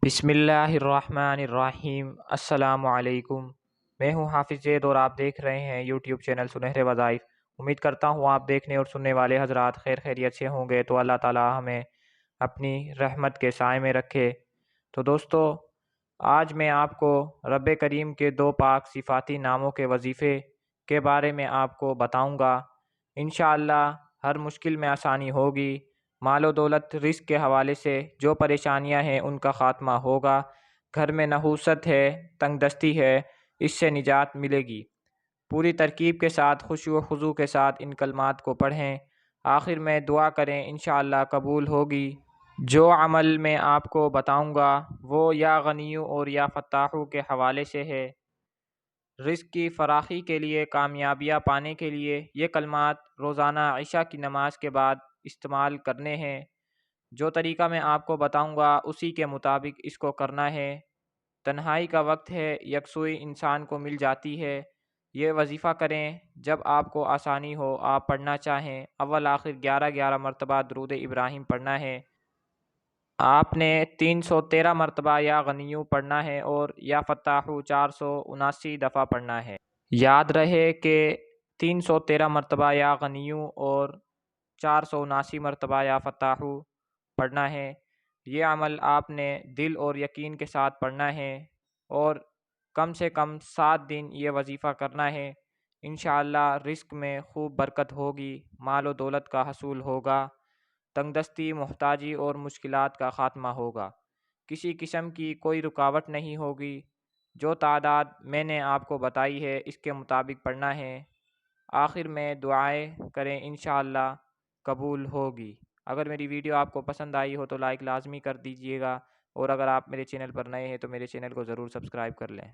بسم اللہ الرحمن الرحیم۔ السلام علیکم۔ میں ہوں حافظ زید اور آپ دیکھ رہے ہیں یوٹیوب چینل سنہرے وظائف۔ امید کرتا ہوں آپ دیکھنے اور سننے والے حضرات خیر خیریت سے ہوں گے، تو اللہ تعالی ہمیں اپنی رحمت کے سائے میں رکھے۔ تو دوستو، آج میں آپ کو رب کریم کے دو پاک صفاتی ناموں کے وظیفے کے بارے میں آپ کو بتاؤں گا۔ انشاءاللہ ہر مشکل میں آسانی ہوگی، مال و دولت رزق کے حوالے سے جو پریشانیاں ہیں ان کا خاتمہ ہوگا، گھر میں نحوست ہے، تنگ دستی ہے، اس سے نجات ملے گی۔ پوری ترکیب کے ساتھ خشوع و خضوع کے ساتھ ان کلمات کو پڑھیں، آخر میں دعا کریں، انشاءاللہ قبول ہوگی۔ جو عمل میں آپ کو بتاؤں گا وہ یا غنیو اور یا فتاحو کے حوالے سے ہے۔ رزق کی فراخی کے لیے، کامیابیاں پانے کے لیے یہ کلمات روزانہ عشاء کی نماز کے بعد استعمال کرنے ہیں۔ جو طریقہ میں آپ کو بتاؤں گا اسی کے مطابق اس کو کرنا ہے۔ تنہائی کا وقت ہے، یکسوئی انسان کو مل جاتی ہے۔ یہ وظیفہ کریں جب آپ کو آسانی ہو، آپ پڑھنا چاہیں۔ اول آخر 11 مرتبہ درود ابراہیم پڑھنا ہے۔ آپ نے 313 مرتبہ یا غنیو پڑھنا ہے اور یا فتاحو 479 دفعہ پڑھنا ہے۔ یاد رہے کہ 313 مرتبہ یا غنیو اور 479 مرتبہ یا فتاحو پڑھنا ہے۔ یہ عمل آپ نے دل اور یقین کے ساتھ پڑھنا ہے اور کم سے کم 7 دن یہ وظیفہ کرنا ہے۔ انشاءاللہ رزق میں خوب برکت ہوگی، مال و دولت کا حصول ہوگا، تنگ دستی، محتاجی اور مشکلات کا خاتمہ ہوگا، کسی قسم کی کوئی رکاوٹ نہیں ہوگی۔ جو تعداد میں نے آپ کو بتائی ہے اس کے مطابق پڑھنا ہے۔ آخر میں دعائیں کریں، انشاءاللہ قبول ہوگی۔ اگر میری ویڈیو آپ کو پسند آئی ہو تو لائک لازمی کر دیجئے گا، اور اگر آپ میرے چینل پر نئے ہیں تو میرے چینل کو ضرور سبسکرائب کر لیں۔